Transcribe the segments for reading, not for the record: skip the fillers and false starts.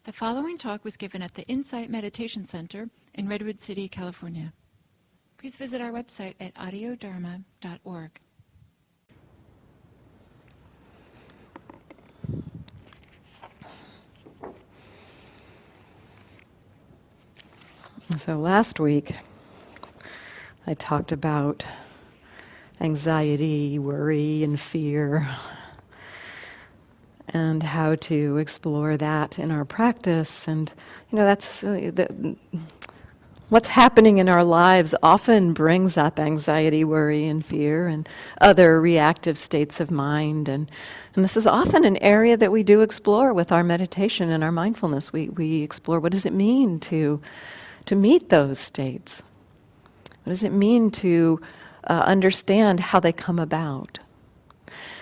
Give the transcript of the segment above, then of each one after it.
The following talk was given at the Insight Meditation Center in Redwood City, California. Please visit our website at audiodharma.org. So last week, I talked about anxiety, worry, and fear, and how to explore that in our practice. And, that's what's happening in our lives often brings up anxiety, worry, and fear, and other reactive states of mind. And this is often an area that we do explore with our meditation and our mindfulness. We explore, what does it mean to meet those states? What does it mean to understand how they come about?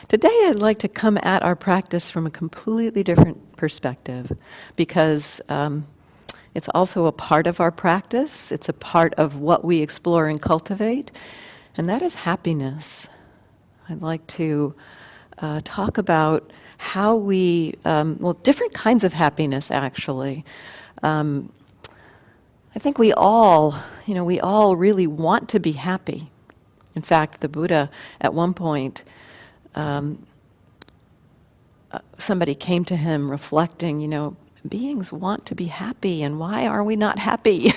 Today I'd like to come at our practice from a completely different perspective, because it's also a part of our practice. It's a part of what we explore and cultivate, and that is happiness. I'd like to talk about how we, different kinds of happiness actually. I think we all really want to be happy. In fact, the Buddha, at one point, somebody came to him reflecting, beings want to be happy, and why are we not happy?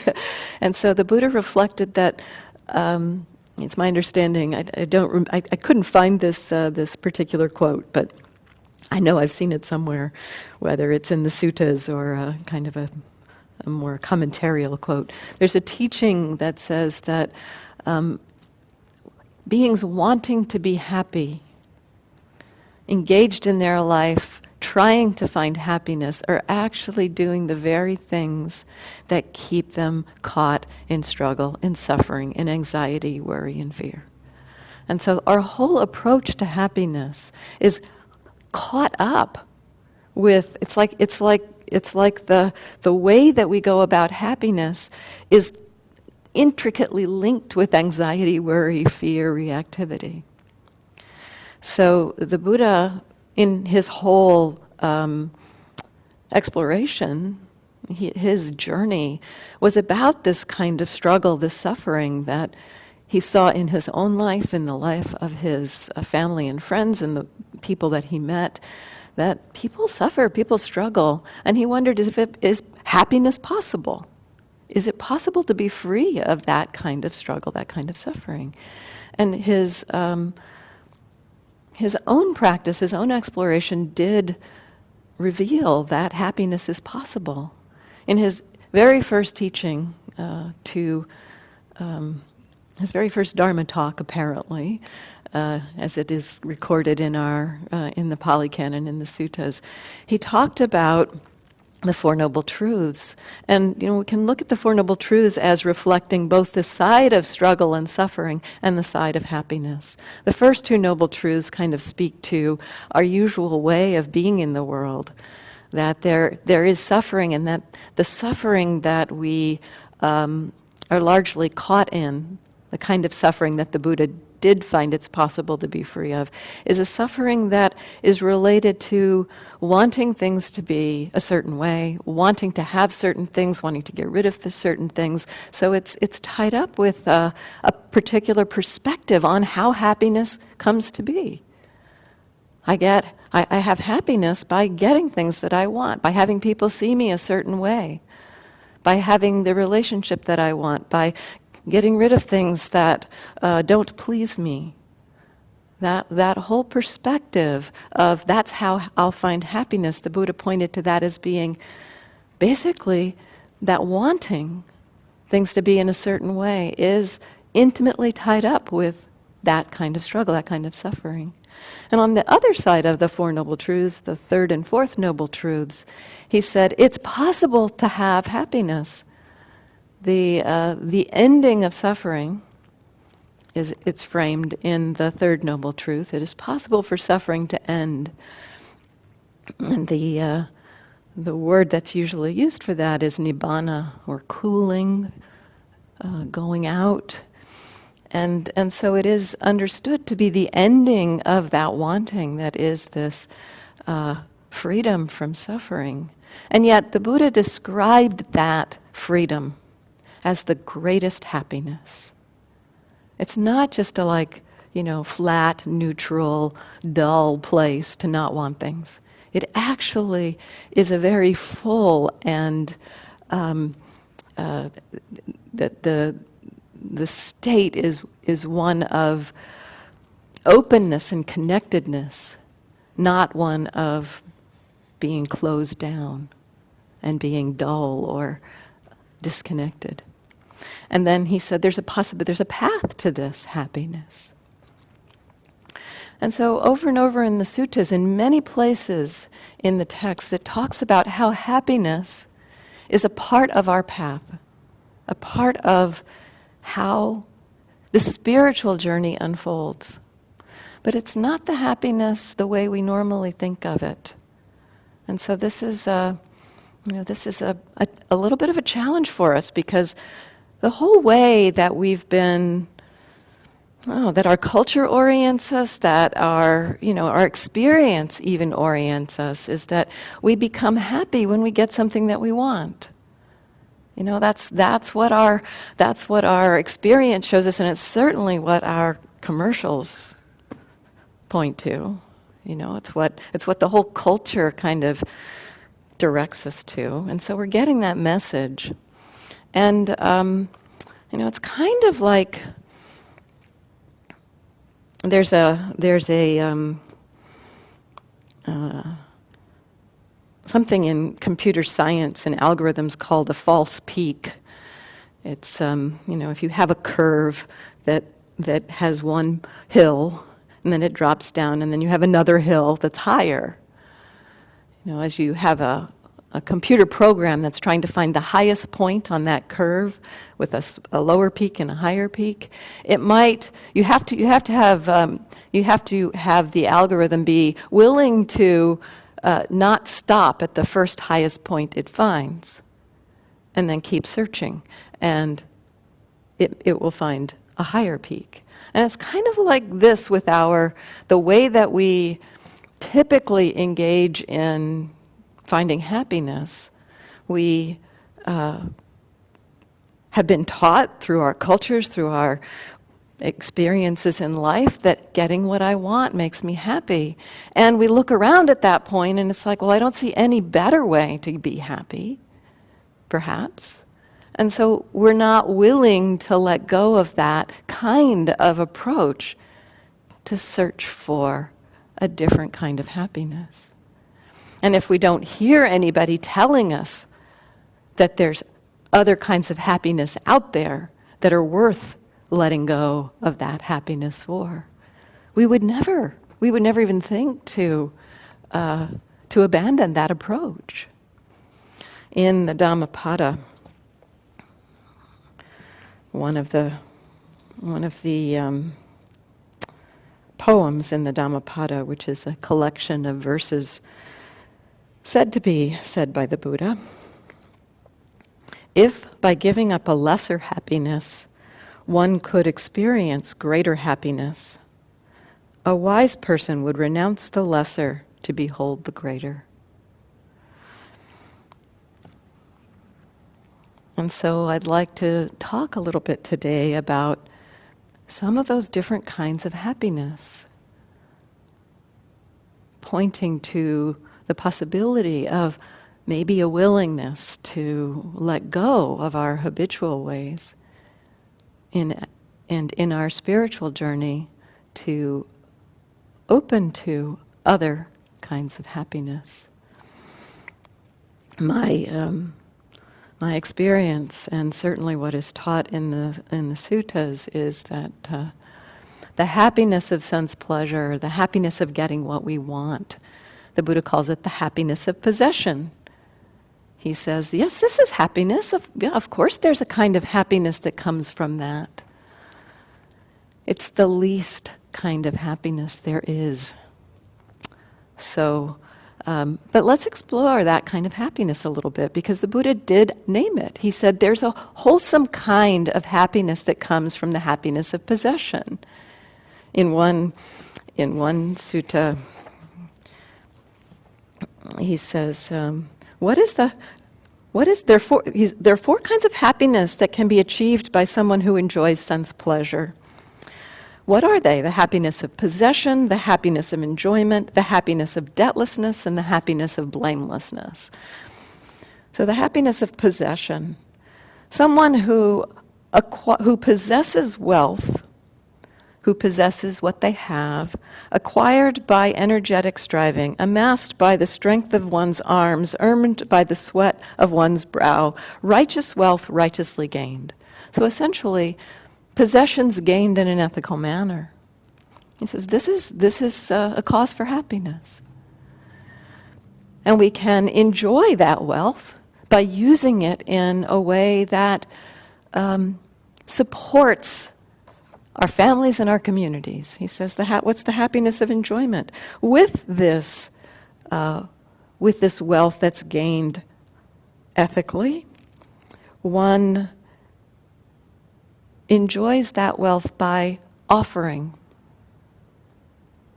And so the Buddha reflected that, it's my understanding, I couldn't find this particular quote, but I know I've seen it somewhere, whether it's in the suttas or kind of a more commentarial quote. There's a teaching that says that beings wanting to be happy, engaged in their life, trying to find happiness, are actually doing the very things that keep them caught in struggle, in suffering, in anxiety, worry, and fear. And so our whole approach to happiness is caught up with, it's like the way that we go about happiness is intricately linked with anxiety, worry, fear, reactivity. So the Buddha, in his whole exploration, his journey was about this kind of struggle, this suffering that he saw in his own life, in the life of his family and friends and the people that he met, that people suffer, people struggle, and he wondered, is happiness possible? Is it possible to be free of that kind of struggle, that kind of suffering? And his own practice, his own exploration did reveal that happiness is possible. In his very first teaching his very first Dharma talk, apparently, as it is recorded in the Pali Canon, in the suttas, he talked about the Four Noble Truths. And we can look at the Four Noble Truths as reflecting both the side of struggle and suffering and the side of happiness. The first two Noble Truths kind of speak to our usual way of being in the world, that there is suffering, and that the suffering that we are largely caught in, the kind of suffering that the Buddha did find it's possible to be free of, is a suffering that is related to wanting things to be a certain way, wanting to have certain things, wanting to get rid of the certain things. So it's tied up with a particular perspective on how happiness comes to be. I have happiness by getting things that I want, by having people see me a certain way, by having the relationship that I want, by getting rid of things that don't please me. That whole perspective of that's how I'll find happiness, the Buddha pointed to that as being basically that wanting things to be in a certain way is intimately tied up with that kind of struggle, that kind of suffering. And on the other side of the Four Noble Truths, the third and fourth Noble Truths, he said it's possible to have happiness. The ending of suffering it's framed in the third Noble Truth. It is possible for suffering to end. And the word that's usually used for that is nibbana, or cooling, going out. And so it is understood to be the ending of that wanting that is this freedom from suffering. And yet the Buddha described that freedom as the greatest happiness. It's not just a flat, neutral, dull place to not want things. It actually is a very full and the state is one of openness and connectedness, not one of being closed down and being dull or disconnected. And then he said there's a path to this happiness. And so over and over in the suttas, in many places in the text, it talks about how happiness is a part of our path, a part of how the spiritual journey unfolds. But it's not the happiness the way we normally think of it. And so this is a little bit of a challenge for us, because the whole way that we've been, that our culture orients us, that our experience even orients us, is that we become happy when we get something that we want. That's what our experience shows us, and it's certainly what our commercials point to. It's what the whole culture kind of directs us to, and so we're getting that message. And it's kind of like there's something in computer science and algorithms called a false peak. It's if you have a curve that has one hill and then it drops down, and then you have another hill that's higher. As you have a computer program that's trying to find the highest point on that curve with a lower peak and a higher peak, you have to have the algorithm be willing to not stop at the first highest point it finds, and then keep searching, and it will find a higher peak. And it's kind of like this with the way that we typically engage in finding happiness. We have been taught through our cultures, through our experiences in life, that getting what I want makes me happy. And we look around at that point and it's like, well, I don't see any better way to be happy, perhaps. And so we're not willing to let go of that kind of approach to search for a different kind of happiness. And if we don't hear anybody telling us that there's other kinds of happiness out there that are worth letting go of that happiness for, we would never even think to abandon that approach. In the Dhammapada, one of the poems in the Dhammapada, which is a collection of verses said to be said by the Buddha, if by giving up a lesser happiness one could experience greater happiness, a wise person would renounce the lesser to behold the greater. And so I'd like to talk a little bit today about some of those different kinds of happiness, pointing to the possibility of maybe a willingness to let go of our habitual ways and in our spiritual journey to open to other kinds of happiness. My experience, and certainly what is taught in the suttas, is that the happiness of sense pleasure, the happiness of getting what we want, the Buddha calls it the happiness of possession. He says, yes, this is happiness. Of course there's a kind of happiness that comes from that. It's the least kind of happiness there is. So, but let's explore that kind of happiness a little bit, because the Buddha did name it. He said there's a wholesome kind of happiness that comes from the happiness of possession. In one sutta, he says, there are four kinds of happiness that can be achieved by someone who enjoys sense pleasure. What are they? The happiness of possession, the happiness of enjoyment, the happiness of debtlessness, and the happiness of blamelessness. So the happiness of possession. Someone who possesses wealth, who possesses what they have, acquired by energetic striving, amassed by the strength of one's arms, earned by the sweat of one's brow, righteous wealth righteously gained. So essentially, possessions gained in an ethical manner. He says this is a cause for happiness. And we can enjoy that wealth by using it in a way that supports our families and our communities. He says, what's the happiness of enjoyment? With this wealth that's gained ethically, one enjoys that wealth by offering,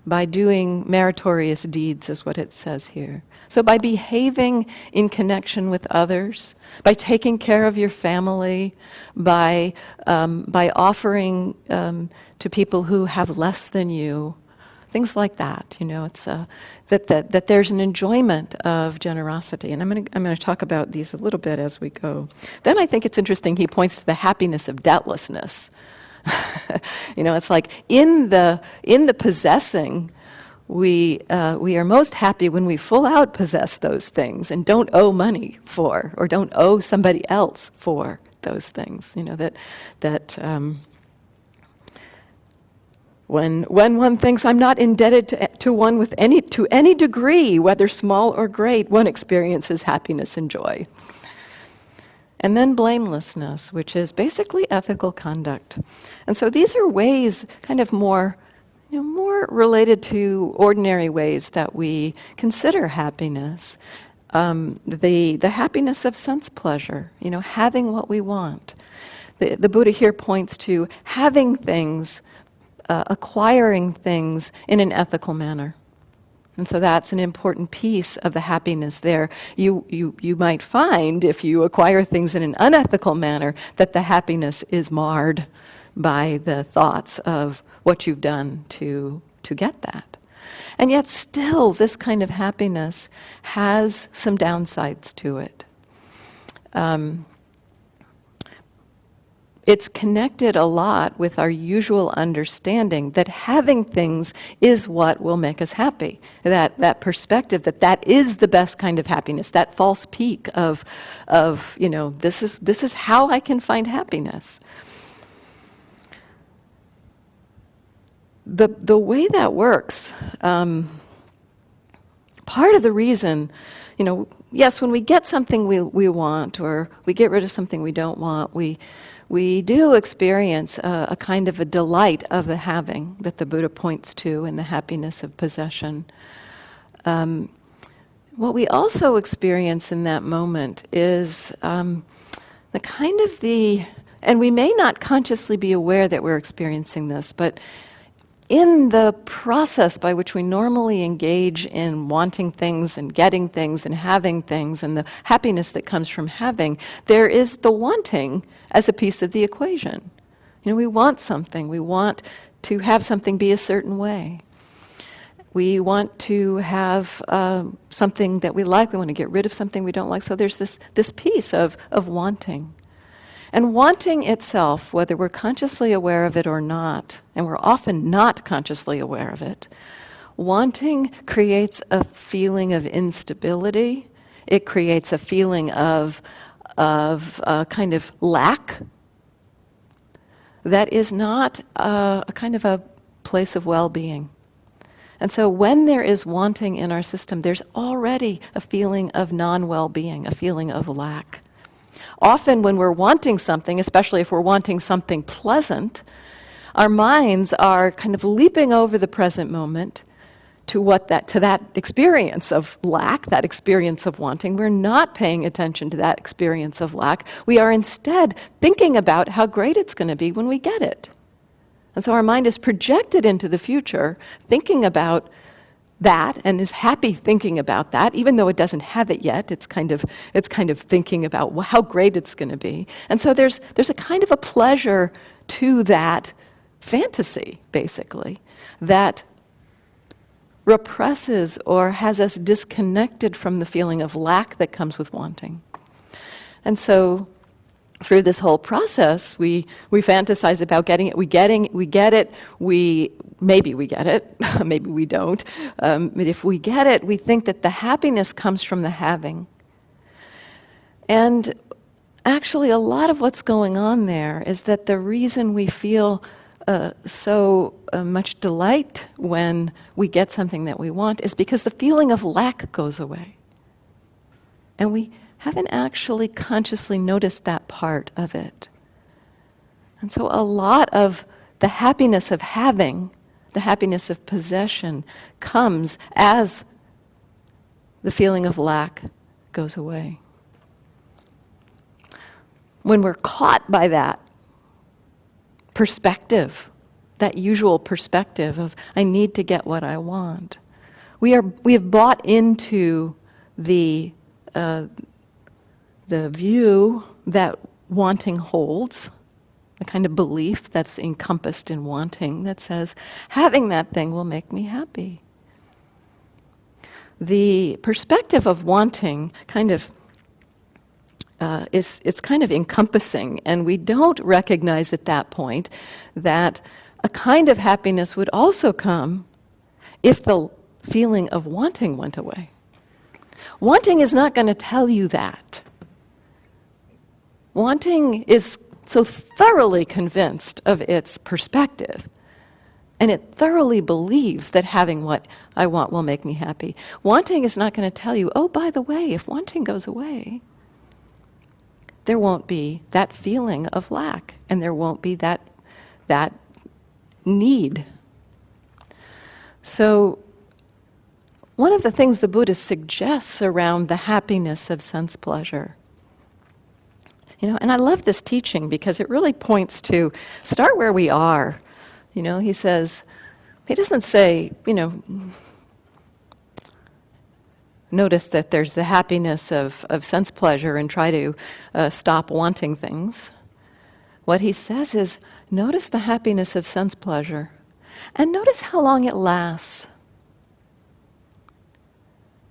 by doing meritorious deeds, is what it says here. So by behaving in connection with others, by taking care of your family, by offering to people who have less than you, things like that. It's that there's an enjoyment of generosity, and I'm going to talk about these a little bit as we go. Then I think it's interesting. He points to the happiness of debtlessness. It's like in the possessing. We are most happy when we full out possess those things and don't owe money for, or don't owe somebody else for those things. When one thinks I'm not indebted to one to any degree, whether small or great, one experiences happiness and joy. And then blamelessness, which is basically ethical conduct. And so these are ways, kind of more related to ordinary ways that we consider happiness. The happiness of sense pleasure, having what we want. The Buddha here points to having things, acquiring things in an ethical manner. And so that's an important piece of the happiness there. You might find, if you acquire things in an unethical manner, that the happiness is marred by the thoughts of what you've done to get that. And yet still, this kind of happiness has some downsides to it. It's connected a lot with our usual understanding that having things is what will make us happy. That perspective that is the best kind of happiness, that false peak of this is how I can find happiness. The way that works, part of the reason, yes, when we get something we want, or we get rid of something we don't want, we do experience a kind of a delight of the having that the Buddha points to in the happiness of possession. What we also experience in that moment is and we may not consciously be aware that we're experiencing this, but in the process by which we normally engage in wanting things and getting things and having things and the happiness that comes from having, there is the wanting as a piece of the equation. We want something. We want to have something be a certain way. We want to have something that we like. We want to get rid of something we don't like. So there's this piece of wanting. And wanting itself, whether we're consciously aware of it or not, and we're often not consciously aware of it, wanting creates a feeling of instability. It creates a feeling of kind of lack that is not a kind of a place of well-being. And so when there is wanting in our system, there's already a feeling of non-well-being, a feeling of lack. Often when we're wanting something, especially if we're wanting something pleasant, our minds are kind of leaping over the present moment to that experience of lack, that experience of wanting. We're not paying attention to that experience of lack. We are instead thinking about how great it's going to be when we get it. And so our mind is projected into the future, thinking about that and is happy thinking about that, even though it doesn't have it yet. It's kind of thinking about how great it's going to be. And so there's a kind of a pleasure to that fantasy, basically, that represses or has us disconnected from the feeling of lack that comes with wanting. And so through this whole process, we fantasize about getting it. We get it. Maybe we get it. Maybe we don't. But if we get it, we think that the happiness comes from the having. And actually, a lot of what's going on there is that the reason we feel so much delight when we get something that we want is because the feeling of lack goes away. And we haven't actually consciously noticed that part of it. And so a lot of the happiness of having, the happiness of possession, comes as the feeling of lack goes away. When we're caught by that perspective, that usual perspective of I need to get what I want, we have bought into the view that wanting holds, the kind of belief that's encompassed in wanting that says, having that thing will make me happy. The perspective of wanting kind of it's kind of encompassing, and we don't recognize at that point that a kind of happiness would also come if the feeling of wanting went away. Wanting is not going to tell you that. Wanting is so thoroughly convinced of its perspective, and it thoroughly believes that having what I want will make me happy. Wanting is not going to tell you, oh, by the way, if wanting goes away, there won't be that feeling of lack, and there won't be that need. So one of the things the Buddha suggests around the happiness of sense pleasure, and I love this teaching because it really points to start where we are. He says, he doesn't say, notice that there's the happiness of sense pleasure and try to stop wanting things. What he says is, notice the happiness of sense pleasure and notice how long it lasts.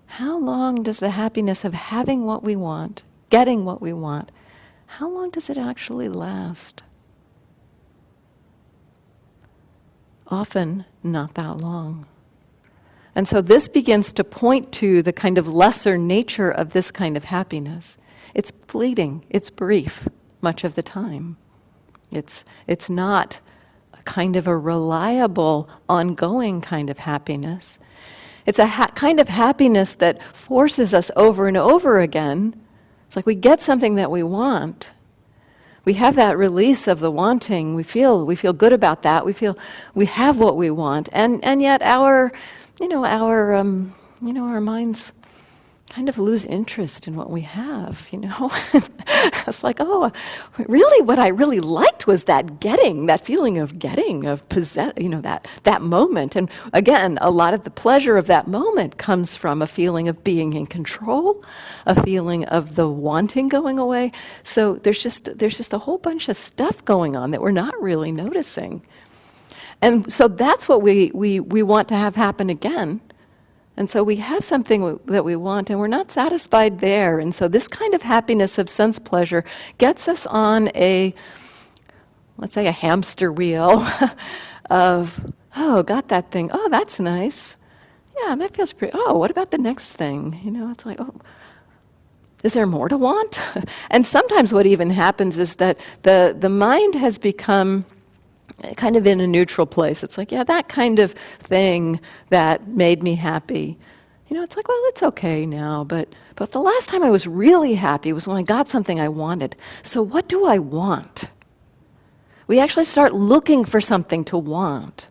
How long does the happiness of having what we want, getting what we want, how long does it actually last? Often not that long. And so this begins to point to the kind of lesser nature of this kind of happiness. It's fleeting, it's brief much of the time. It's not a kind of a reliable, ongoing kind of happiness. It's a kind of happiness that forces us over and over again. It's like we get something that we want. We have that release of the wanting. We feel good about that. We feel we have what we want, and yet our minds kind of lose interest in what we have. It's like, oh, really, what I really liked was that getting, that feeling of getting, of possess, that moment. And again, a lot of the pleasure of that moment comes from a feeling of being in control, a feeling of the wanting going away. So there's just a whole bunch of stuff going on that we're not really noticing. And so that's what we want to have happen again. And so we have something that we want, and we're not satisfied there. And so this kind of happiness of sense pleasure gets us on let's say a hamster wheel of, oh, got that thing. Oh, that's nice. Yeah, that feels pretty. Oh, what about the next thing? It's like, oh, is there more to want? And sometimes what even happens is that the mind has become kind of in a neutral place. It's like, yeah, that kind of thing that made me happy. It's like, well, it's okay now, but the last time I was really happy was when I got something I wanted. So what do I want? We actually start looking for something to want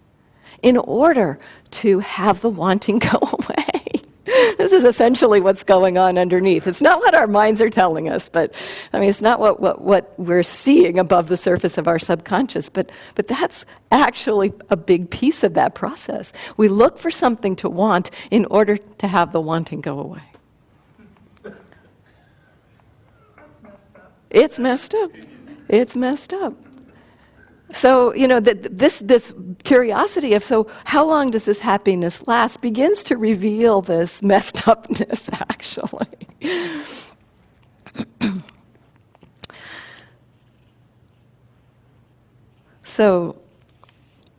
in order to have the wanting go away. This is essentially what's going on underneath. It's not what our minds are telling us, but I mean, it's not what we're seeing above the surface of our subconscious, but that's actually a big piece of that process. We look for something to want in order to have the wanting go away. That's messed up. It's messed up. It's messed up. So, this curiosity of, so how long does this happiness last, begins to reveal this messed upness, actually. So,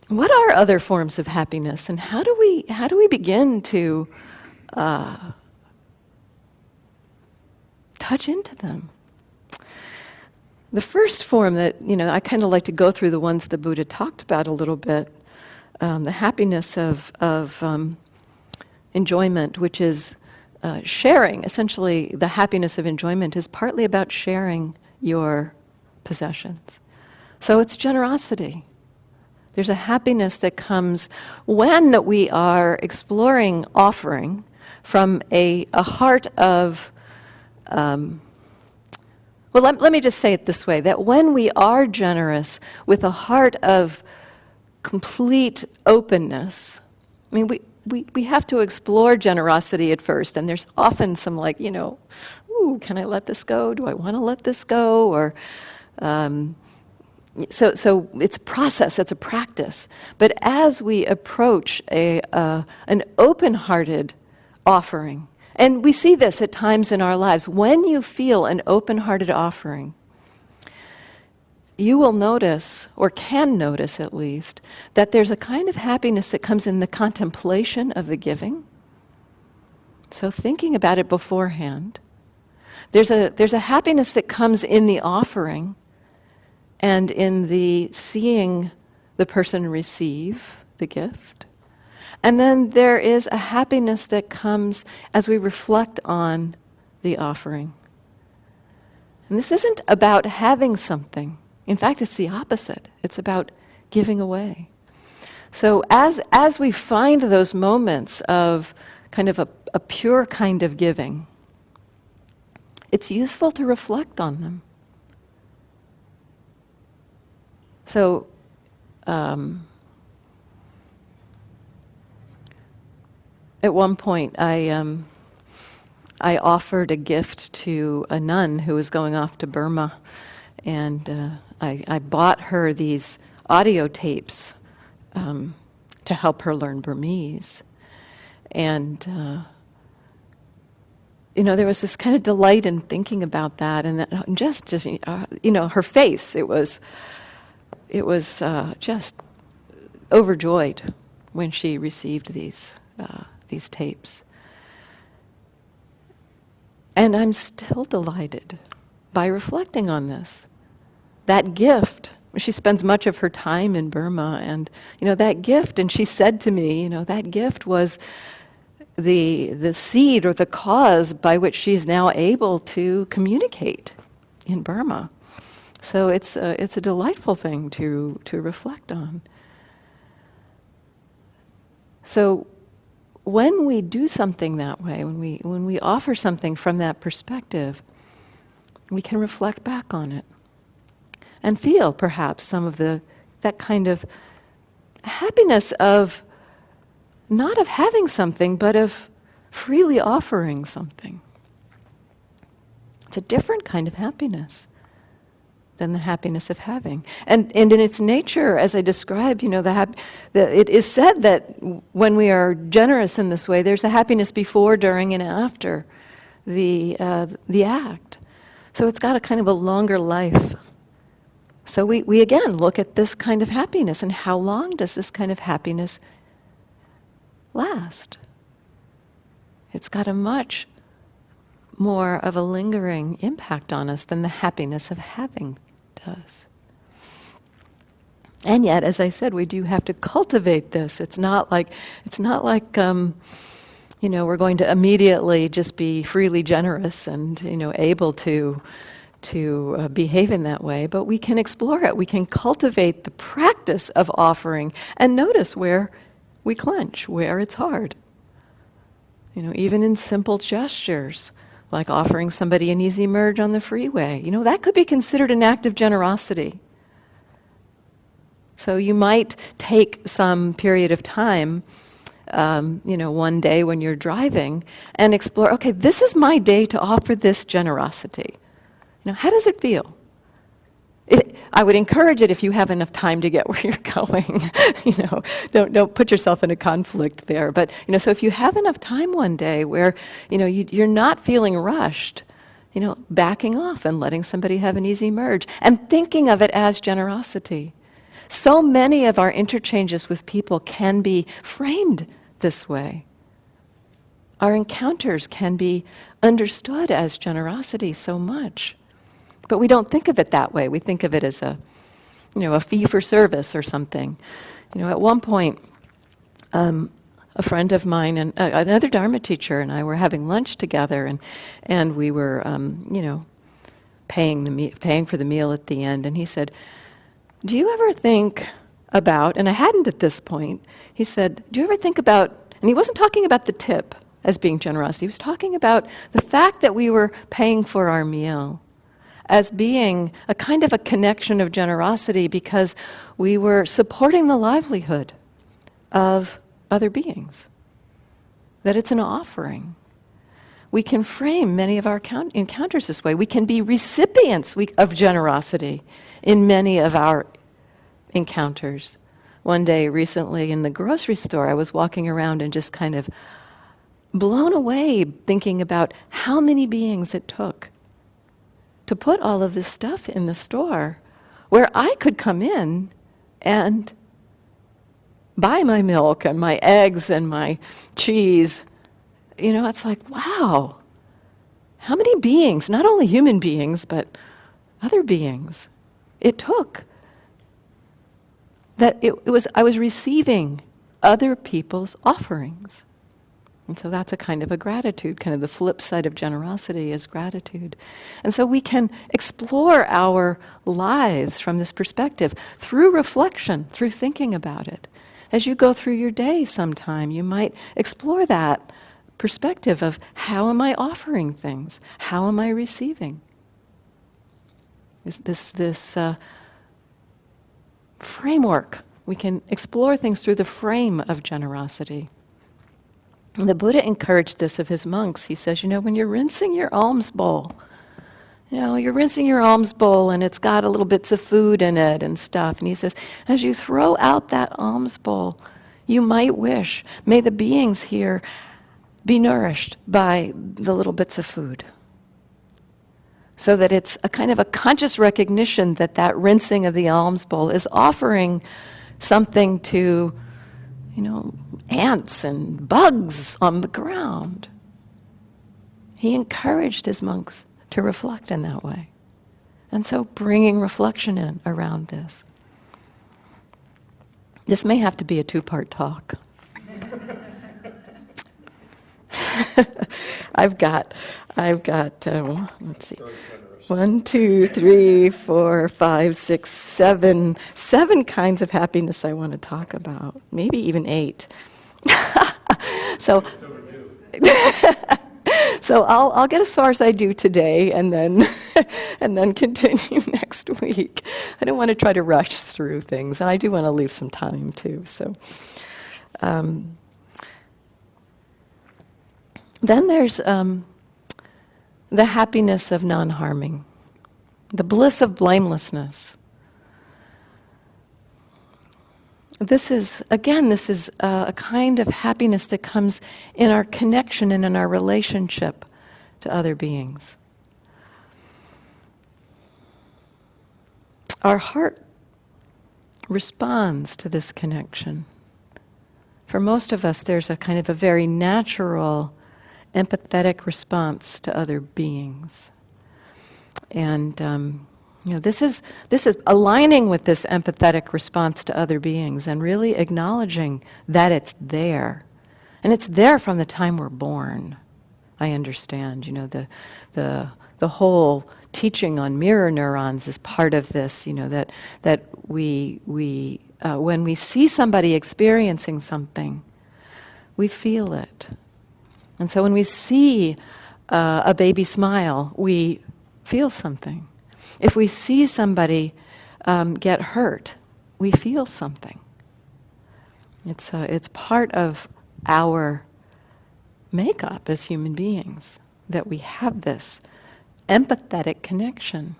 what are other forms of happiness, and how do we begin to touch into them? The first form that, I kind of like to go through the ones the Buddha talked about a little bit, the happiness of enjoyment, which is sharing. Essentially, the happiness of enjoyment is partly about sharing your possessions. So it's generosity. There's a happiness that comes when we are exploring offering from a heart of... Well, let me just say it this way, that when we are generous with a heart of complete openness, I mean, we have to explore generosity at first, and there's often some ooh, can I let this go? Do I want to let this go? Or so it's a process, it's a practice. But as we approach an open-hearted offering, and we see this at times in our lives. When you feel an open-hearted offering, you will notice, or can notice at least, that there's a kind of happiness that comes in the contemplation of the giving. So thinking about it beforehand. There's a happiness that comes in the offering and in the seeing the person receive the gift. And then there is a happiness that comes as we reflect on the offering. And this isn't about having something. In fact, it's the opposite. It's about giving away. So as we find those moments of kind of a pure kind of giving, it's useful to reflect on them. So, at one point, I offered a gift to a nun who was going off to Burma, and I bought her these audio tapes to help her learn Burmese. And there was this kind of delight in thinking about that, and that just her face. It was just overjoyed when she received these tapes. And I'm still delighted by reflecting on this. That gift, she spends much of her time in Burma, and that gift, and she said to me, that gift was the seed or the cause by which she's now able to communicate in Burma. So it's a delightful thing to reflect on. So when we do something that way, when we offer something from that perspective, we can reflect back on it and feel perhaps some of that kind of happiness of not of having something, but of freely offering something. It's a different kind of happiness than the happiness of having. And in its nature, as I described, it is said that when we are generous in this way, there's a happiness before, during, and after the act. So it's got a kind of a longer life. So we again look at this kind of happiness, and how long does this kind of happiness last? It's got a much more of a lingering impact on us than the happiness of having does. And yet, as I said, we do have to cultivate this. It's not like we're going to immediately just be freely generous and able to behave in that way. But we can explore it. We can cultivate the practice of offering and notice where we clench, where it's hard. Even in simple gestures, like offering somebody an easy merge on the freeway. That could be considered an act of generosity. So you might take some period of time, one day when you're driving, and explore, okay, this is my day to offer this generosity. How does it feel? I would encourage it if you have enough time to get where you're going. Don't put yourself in a conflict there. But so if you have enough time one day where you're not feeling rushed, backing off and letting somebody have an easy merge and thinking of it as generosity. So many of our interchanges with people can be framed this way. Our encounters can be understood as generosity so much. But we don't think of it that way. We think of it as a fee for service or something. At one point, a friend of mine and another Dharma teacher and I were having lunch together, and we were, paying for the meal at the end. And he said, "Do you ever think about?" And I hadn't at this point. He said, "Do you ever think about?" And he wasn't talking about the tip as being generosity. He was talking about the fact that we were paying for our meal as being a kind of a connection of generosity because we were supporting the livelihood of other beings, that it's an offering. We can frame many of our encounters this way. We can be recipients of generosity in many of our encounters. One day recently in the grocery store, I was walking around and just kind of blown away thinking about how many beings it took to put all of this stuff in the store where I could come in and buy my milk and my eggs and my cheese. It's like, wow, how many beings, not only human beings, but other beings, it took. That I was receiving other people's offerings. And so that's a kind of a gratitude, kind of the flip side of generosity is gratitude. And so we can explore our lives from this perspective through reflection, through thinking about it. As you go through your day sometime, you might explore that perspective of how am I offering things? How am I receiving? Is this framework. We can explore things through the frame of generosity. The Buddha encouraged this of his monks. He says, when you're rinsing your alms bowl, you're rinsing your alms bowl and it's got a little bits of food in it and stuff. And he says, as you throw out that alms bowl, you might wish, may the beings here be nourished by the little bits of food. So that it's a kind of a conscious recognition that rinsing of the alms bowl is offering something to ants and bugs on the ground. He encouraged his monks to reflect in that way. And so bringing reflection in around this. This may have to be a 2-part talk. I've got, let's see. 1, 2, 3, 4, 5, 6, 7 kinds of happiness I want to talk about. Maybe even 8. So I'll get as far as I do today, and then continue next week. I don't want to try to rush through things, and I do want to leave some time too. So, then there's the happiness of non-harming, the bliss of blamelessness. This is a kind of happiness that comes in our connection and in our relationship to other beings. Our heart responds to this connection. For most of us, there's a kind of a very natural empathetic response to other beings. And this is aligning with this empathetic response to other beings and really acknowledging that it's there. And it's there from the time we're born. I understand, the whole teaching on mirror neurons is part of this, that we when we see somebody experiencing something, we feel it. And so when we see a baby smile, we feel something. If we see somebody get hurt, we feel something. It's part of our makeup as human beings that we have this empathetic connection.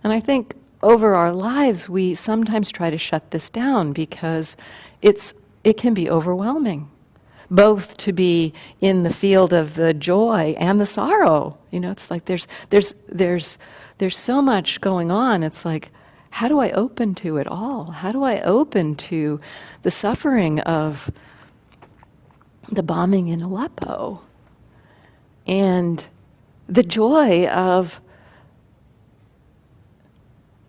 And I think over our lives we sometimes try to shut this down because it can be overwhelming, both to be in the field of the joy and the sorrow. It's like there's so much going on. It's like, how do I open to it all? How do I open to the suffering of the bombing in Aleppo and the joy of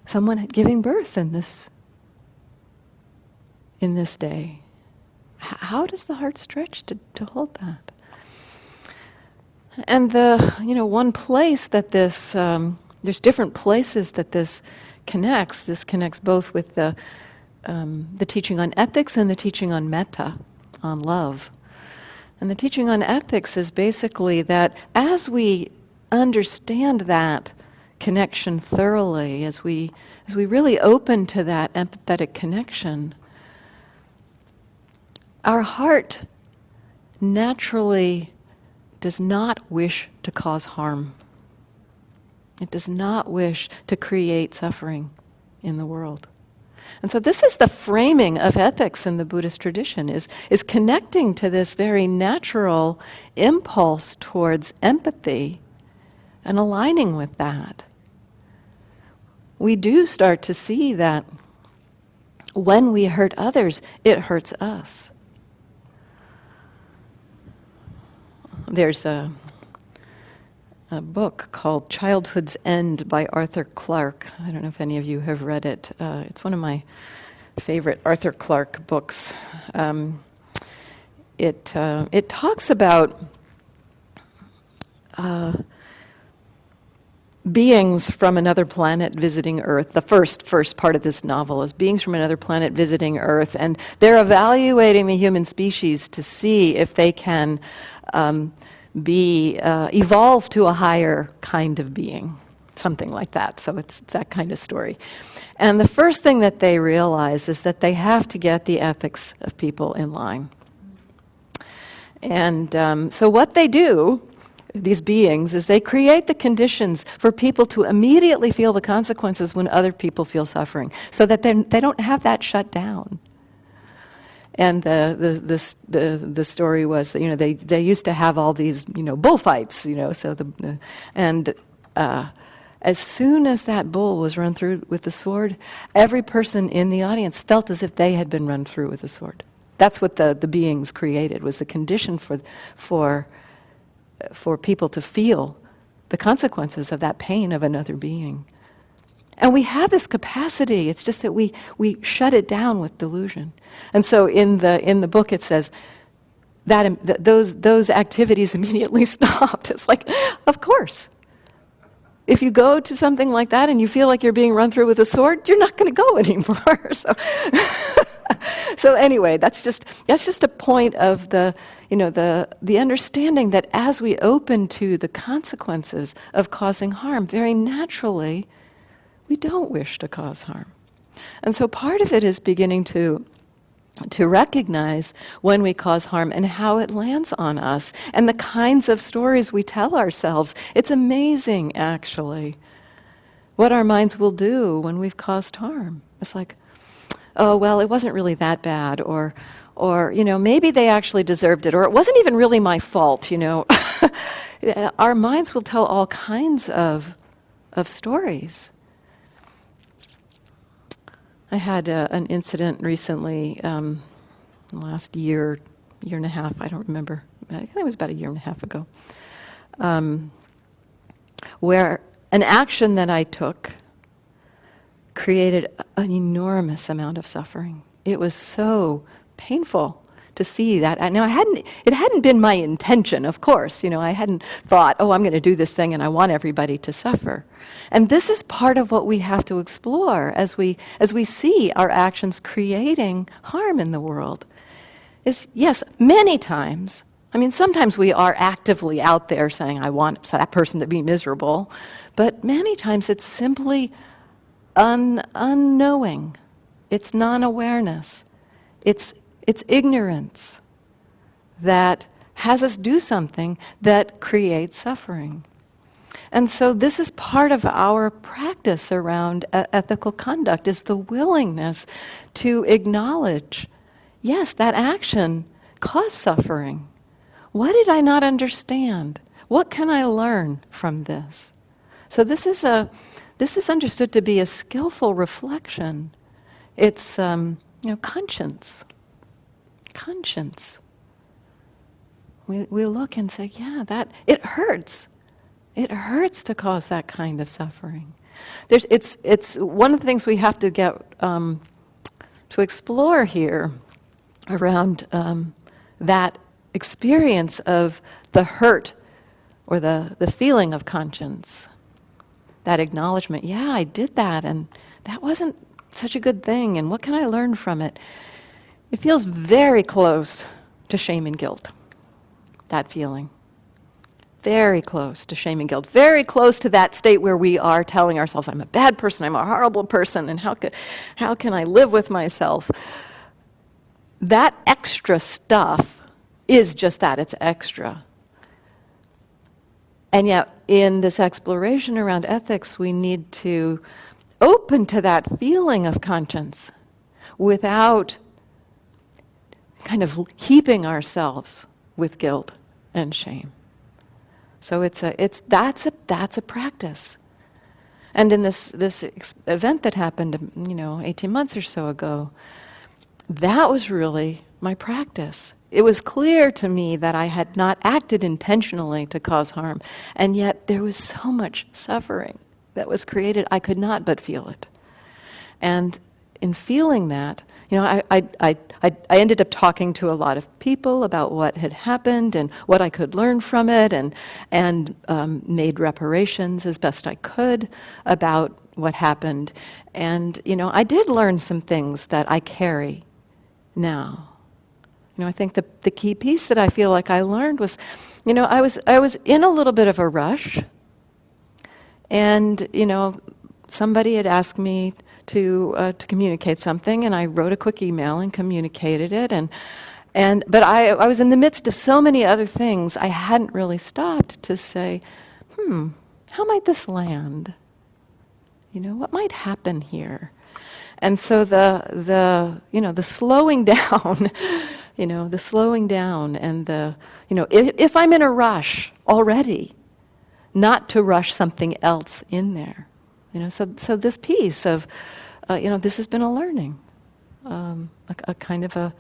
someone giving birth in this day? How does the heart stretch to hold that? And one place that this, there's different places that this connects. This connects both with the teaching on ethics and the teaching on metta, on love. And the teaching on ethics is basically that as we understand that connection thoroughly, as we really open to that empathetic connection, our heart naturally does not wish to cause harm. It does not wish to create suffering in the world. And so this is the framing of ethics in the Buddhist tradition, is connecting to this very natural impulse towards empathy and aligning with that. We do start to see that when we hurt others, it hurts us. There's a book called Childhood's End by Arthur Clarke. I don't know if any of you have read it. It's one of my favorite Arthur Clarke books. It talks about beings from another planet visiting Earth. The first part of this novel is beings from another planet visiting Earth, and they're evaluating the human species to see if they can evolve to a higher kind of being, something like that. So it's that kind of story. And the first thing that they realize is that they have to get the ethics of people in line. And so what they do, these beings, is they create the conditions for people to immediately feel the consequences when other people feel suffering, so that they don't have that shut down. And the story was that, they used to have all these bullfights, so as soon as that bull was run through with the sword, every person in the audience felt as if they had been run through with a sword. That's what the beings created, was the condition for people to feel the consequences of that pain of another being. And we have this capacity. It's just that we shut it down with delusion. And so in the book it says that those activities immediately stopped. It's like, of course. If you go to something like that and you feel like you're being run through with a sword, you're not going to go anymore. So anyway, that's just a point of the understanding that as we open to the consequences of causing harm, very naturally, we don't wish to cause harm. And so part of it is beginning to recognize when we cause harm and how it lands on us and the kinds of stories we tell ourselves. It's amazing, actually, what our minds will do when we've caused harm. It's like, oh, well, it wasn't really that bad, or maybe they actually deserved it, or it wasn't even really my fault, Our minds will tell all kinds of stories. I had an incident recently, last year and a half, I don't remember. I think it was about a year and a half ago, where an action that I took created an enormous amount of suffering. It was so painful to see that. Now, it hadn't been my intention, of course. I hadn't thought, oh, I'm going to do this thing and I want everybody to suffer. And this is part of what we have to explore as we see our actions creating harm in the world. Is, yes, many times I mean, sometimes we are actively out there saying, I want that person to be miserable, but many times it's simply unknowing. It's non-awareness. It's ignorance that has us do something that creates suffering. And so this is part of our practice around ethical conduct, is the willingness to acknowledge, yes, that action caused suffering. What did I not understand? What can I learn from this? So this is understood to be a skillful reflection. It's conscience. Conscience. We look and say, yeah, that it hurts. It hurts to cause that kind of suffering. It's one of the things we have to get to explore here around that experience of the hurt or the feeling of conscience. That acknowledgement, yeah, I did that, and that wasn't such a good thing, and what can I learn from it? It feels very close to shame and guilt, that feeling. Very close to shame and guilt. Very close to that state where we are telling ourselves, I'm a bad person, I'm a horrible person, and how can I live with myself? That extra stuff is just that, it's extra. And yet, in this exploration around ethics, we need to open to that feeling of conscience without kind of heaping ourselves with guilt and shame. So that's a practice. And in this event that happened, 18 months or so ago, that was really my practice. It was clear to me that I had not acted intentionally to cause harm, and yet there was so much suffering that was created, I could not but feel it. And in feeling that, I ended up talking to a lot of people about what had happened and what I could learn from it, and made reparations as best I could about what happened. And I did learn some things that I carry now. I think the key piece that I feel like I learned was, I was in a little bit of a rush, and somebody had asked me to communicate something, and I wrote a quick email and communicated it, but I was in the midst of so many other things. I hadn't really stopped to say, how might this land? What might happen here? And so the slowing down, the slowing down, and if I'm in a rush already, not to rush something else in there. So this piece of, this has been a learning, a kind of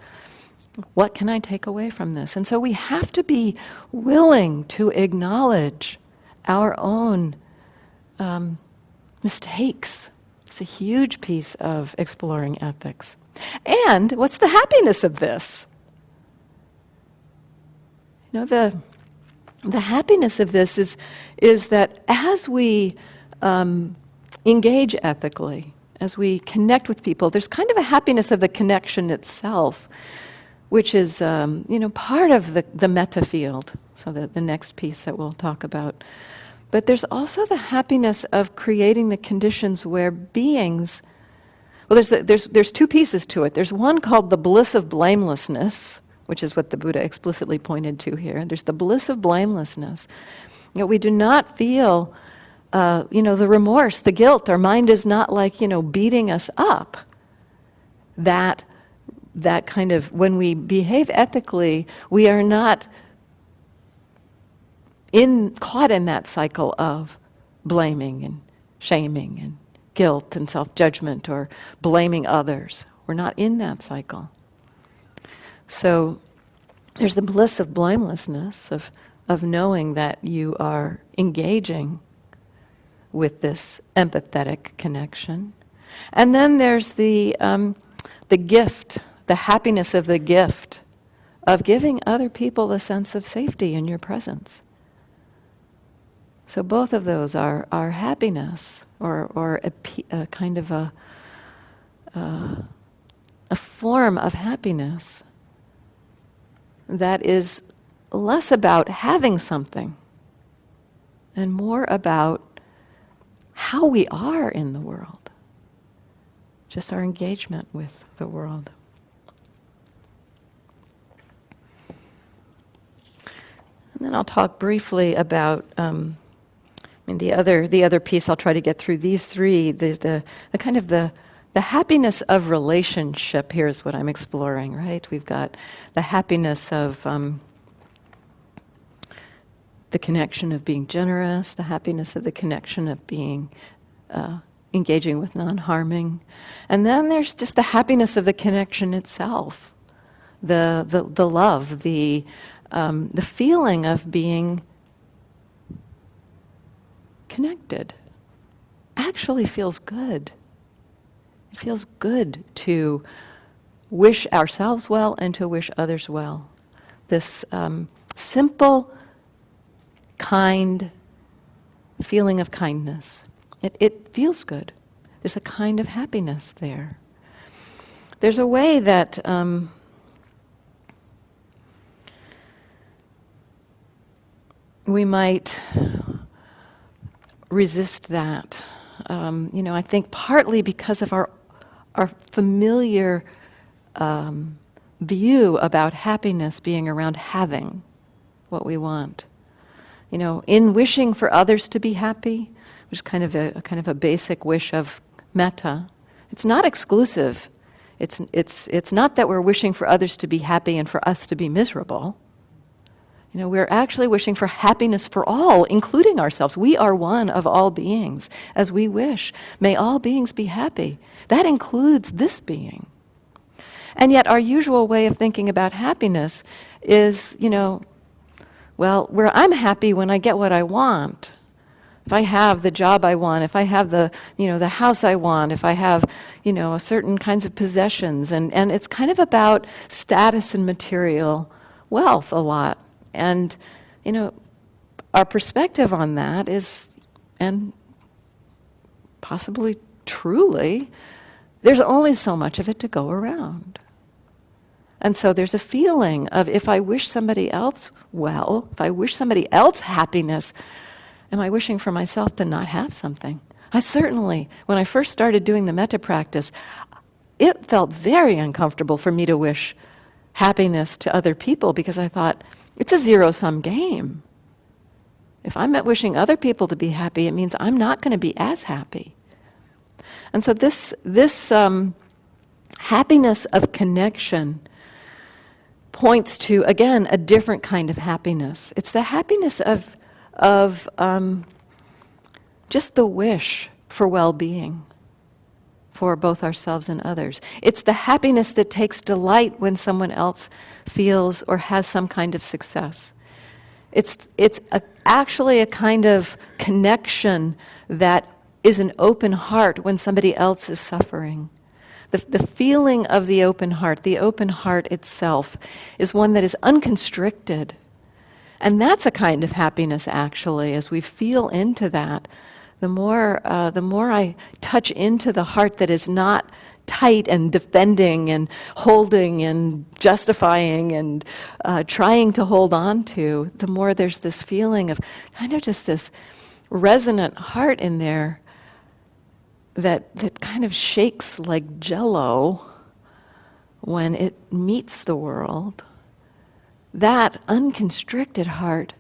what can I take away from this? And so we have to be willing to acknowledge our own mistakes. It's a huge piece of exploring ethics. And what's the happiness of this? The happiness of this is that as we engage ethically, as we connect with people, there's kind of a happiness of the connection itself, which is part of the meta field, so the next piece that we'll talk about. But there's also the happiness of creating the conditions where beings, well, there's two pieces to it. There's one called the bliss of blamelessness, which is what the Buddha explicitly pointed to here. There's the bliss of blamelessness. We do not feel, the remorse, the guilt. Our mind is not like, beating us up. That kind of, when we behave ethically, we are not caught in that cycle of blaming and shaming and guilt and self-judgment or blaming others. We're not in that cycle. So there's the bliss of blamelessness, of knowing that you are engaging with this empathetic connection. And then there's the gift, the happiness of the gift of giving other people a sense of safety in your presence. So both of those are happiness, or a kind of a form of happiness that is less about having something and more about how we are in the world, just our engagement with the world. And then I'll talk briefly about the other piece. I'll try to get through these three. The kind of the happiness of relationship here is what I'm exploring, right? We've got the happiness of the connection of being generous, the happiness of the connection of being engaging with non-harming, and then there's just the happiness of the connection itself, the love, the feeling of being connected. Actually feels good. It feels good to wish ourselves well and to wish others well. This simple, kind feeling of kindness. It feels good. There's a kind of happiness there. There's a way that we might resist that. I think partly because of our familiar view about happiness being around having what we want. In wishing for others to be happy, which is kind of a basic wish of metta, it's not exclusive. It's not that we're wishing for others to be happy and for us to be miserable. We're actually wishing for happiness for all, including ourselves. We are one of all beings, as we wish. May all beings be happy. That includes this being. And yet our usual way of thinking about happiness is, where I'm happy when I get what I want. If I have the job I want, if I have the house I want, if I have, certain kinds of possessions. And it's kind of about status and material wealth a lot. And, our perspective on that is, and possibly truly, there's only so much of it to go around. And so there's a feeling of, if I wish somebody else well, if I wish somebody else happiness, am I wishing for myself to not have something? I certainly, when I first started doing the metta practice, it felt very uncomfortable for me to wish happiness to other people, because I thought, it's a zero-sum game. If I'm not wishing other people to be happy, it means I'm not going to be as happy. And so this happiness of connection points to, again, a different kind of happiness. It's the happiness of just the wish for well-being for both ourselves and others. It's the happiness that takes delight when someone else feels or has some kind of success. It's actually a kind of connection that is an open heart when somebody else is suffering. The feeling of the open heart itself, is one that is unconstricted. And that's a kind of happiness, actually, as we feel into that. The more I touch into the heart that is not tight and defending and holding and justifying and trying to hold on to, the more there's this feeling of kind of just this resonant heart in there that kind of shakes like jello when it meets the world. That unconstricted heart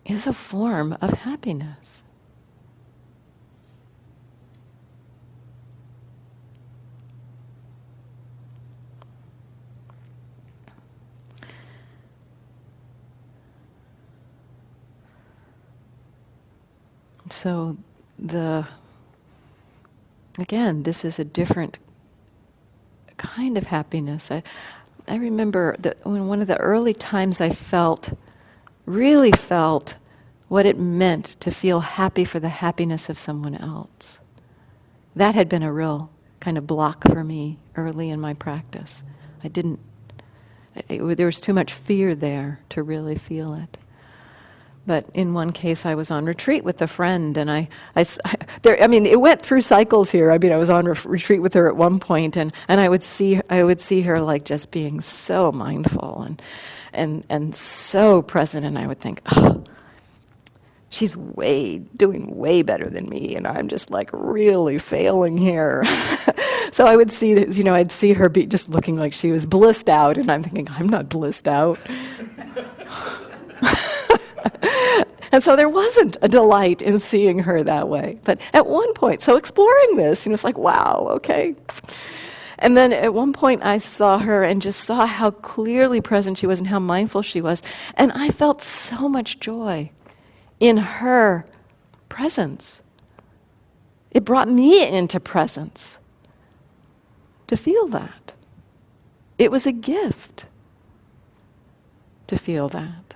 is a form of happiness. So again, this is a different kind of happiness. I remember that when one of the early times I really felt what it meant to feel happy for the happiness of someone else. That had been a real kind of block for me early in my practice. There was too much fear there to really feel it. But in one case, I was on retreat with a friend, and it went through cycles here. I was on retreat with her at one point, and I would see her like just being so mindful, and so present, and I would think, oh, she's doing way better than me, and I'm just like really failing here. So I would see this, I'd see her be just looking like she was blissed out, and I'm thinking, I'm not blissed out. And so there wasn't a delight in seeing her that way. But at one point, so exploring this, it's like, wow, okay. And then at one point I saw her and just saw how clearly present she was and how mindful she was. And I felt so much joy in her presence. It brought me into presence to feel that. It was a gift to feel that.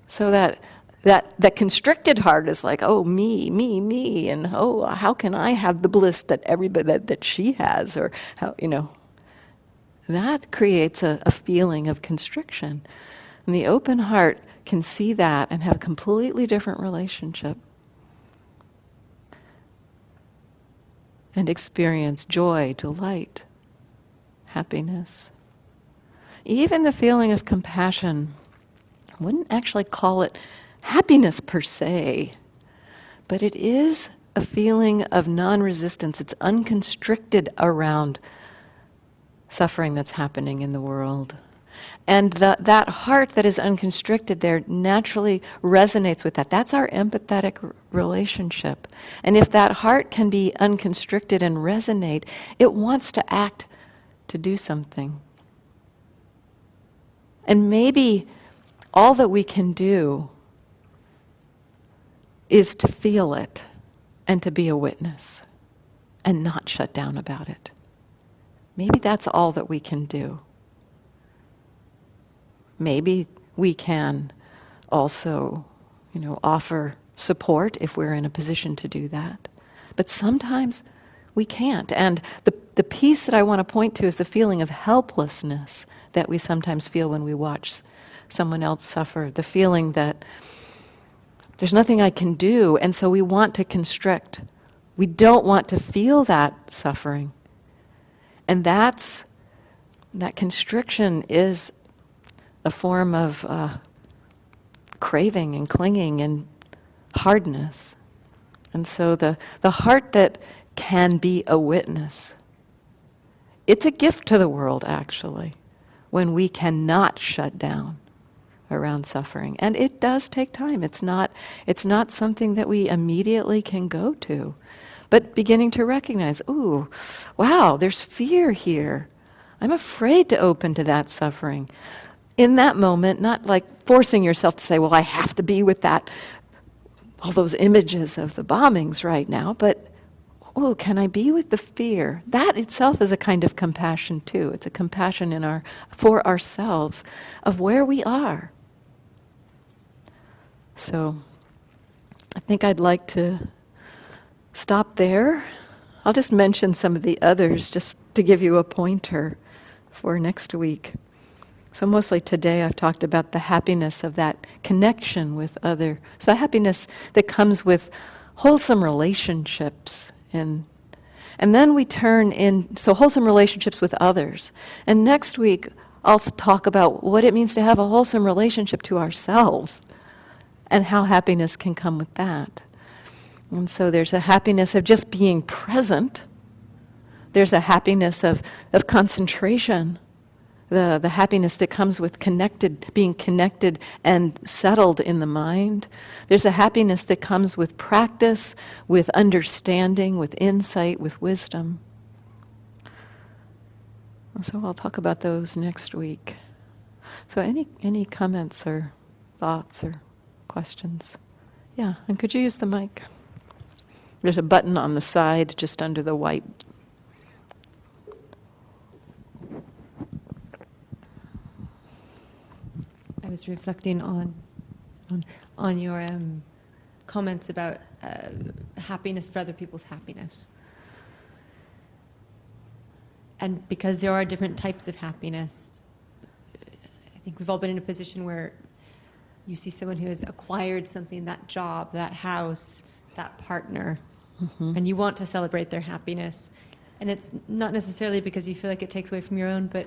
So that constricted heart is like, oh, me, and oh, how can I have the bliss that everybody that she has, or how, that creates a feeling of constriction. And the open heart can see that and have a completely different relationship and experience joy, delight, happiness. Even the feeling of compassion, I wouldn't actually call it happiness per se, but it is a feeling of non-resistance. It's unconstricted around suffering that's happening in the world. And that heart that is unconstricted there naturally resonates with that. That's our empathetic relationship. And if that heart can be unconstricted and resonate, it wants to act, to do something. And maybe all that we can do is to feel it and to be a witness and not shut down about it. Maybe that's all that we can do. Maybe we can also, offer support if we're in a position to do that. But sometimes we can't. And the piece that I want to point to is the feeling of helplessness that we sometimes feel when we watch someone else suffer. The feeling that there's nothing I can do, and so we want to constrict. We don't want to feel that suffering. And that constriction is a form of craving and clinging and hardness. And so the heart that can be a witness, it's a gift to the world, actually, when we cannot shut down around suffering. And it does take time. It's not something that we immediately can go to. But beginning to recognize, ooh, wow, there's fear here. I'm afraid to open to that suffering. In that moment, not like forcing yourself to say, well, I have to be with all those images of the bombings right now, but, oh, can I be with the fear? That itself is a kind of compassion too. It's a compassion for ourselves of where we are. So I think I'd like to stop there. I'll just mention some of the others just to give you a pointer for next week. So mostly today I've talked about the happiness of that connection with other. So happiness that comes with wholesome relationships. And then we turn in, so wholesome relationships with others. And next week I'll talk about what it means to have a wholesome relationship to ourselves and how happiness can come with that. And so there's a happiness of just being present. There's a happiness of concentration. The happiness that comes with being connected and settled in the mind. There's a happiness that comes with practice, with understanding, with insight, with wisdom. So I'll talk about those next week. So any comments or thoughts or questions? Yeah, and could you use the mic? There's a button on the side just under the white. I was reflecting on your comments about happiness for other people's happiness. And because there are different types of happiness, I think we've all been in a position where you see someone who has acquired something, that job, that house, that partner, and you want to celebrate their happiness. And it's not necessarily because you feel like it takes away from your own, but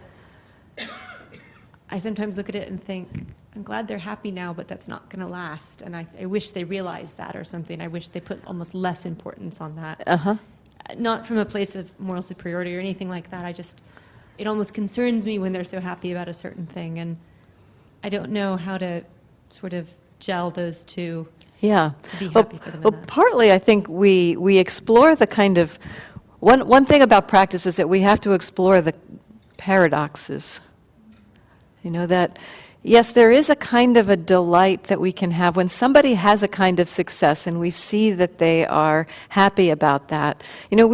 I sometimes look at it and think, I'm glad they're happy now, but that's not going to last. And I wish they realized that or something. I wish they put almost less importance on that. Uh-huh. Not from a place of moral superiority or anything like that. It almost concerns me when they're so happy about a certain thing. And I don't know how to sort of gel those two Yeah. to be happy for them. Well, partly I think we explore the kind of, one thing about practice is that we have to explore the paradoxes. You know, that, yes, there is a kind of a delight that we can have when somebody has a kind of success and we see that they are happy about that. You know,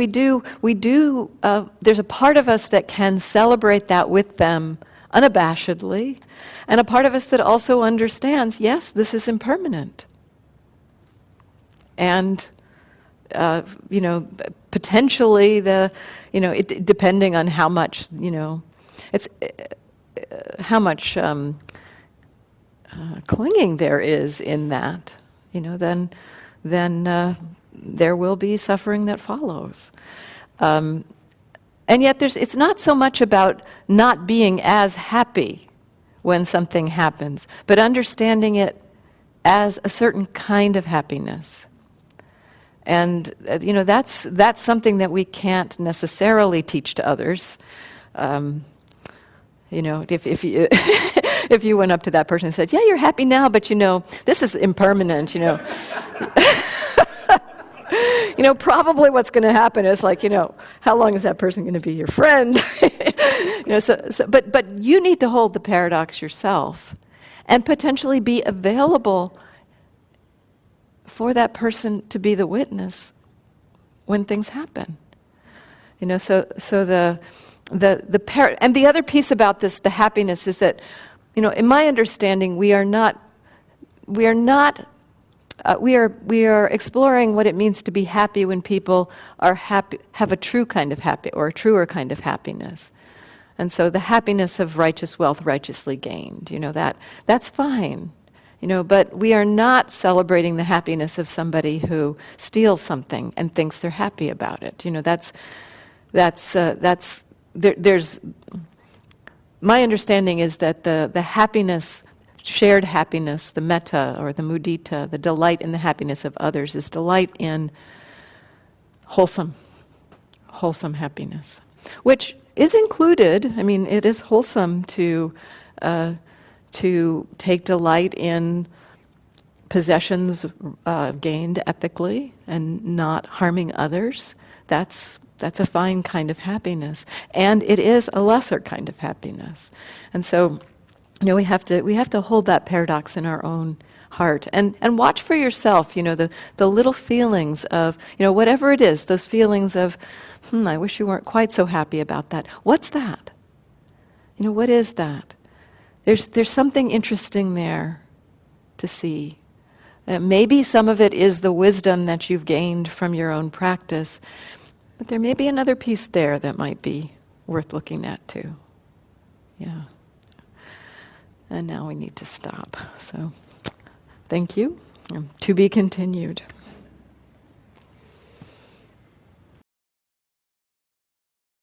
there's a part of us that can celebrate that with them unabashedly, and a part of us that also understands, yes, this is impermanent. And, potentially depending on how much, how much clinging there is in that, then there will be suffering that follows. And yet it's not so much about not being as happy when something happens, but understanding it as a certain kind of happiness. And that's something that we can't necessarily teach to others. If you if you went up to that person and said, "Yeah, you're happy now, but this is impermanent." Probably what's going to happen is how long is that person going to be your friend? But you need to hold the paradox yourself, and potentially be available for that person to be the witness when things happen. And the other piece about this, the happiness, is that, in my understanding, we are exploring what it means to be happy when people are happy, have a true kind of happy, or a truer kind of happiness. And so the happiness of righteous wealth righteously gained, that's fine. But we are not celebrating the happiness of somebody who steals something and thinks they're happy about it. There's my understanding is that the happiness, shared happiness, the metta or the mudita, the delight in the happiness of others, is delight in wholesome happiness, which is included. It is wholesome to take delight in possessions gained ethically and not harming others. That's a fine kind of happiness, and it is a lesser kind of happiness. And so, we have to hold that paradox in our own heart and watch for yourself. The little feelings of whatever it is, those feelings of, I wish you weren't quite so happy about that. What's that? What is that? There's something interesting there to see. Maybe some of it is the wisdom that you've gained from your own practice, but there may be another piece there that might be worth looking at too. Yeah. And now we need to stop. So, thank you. To be continued.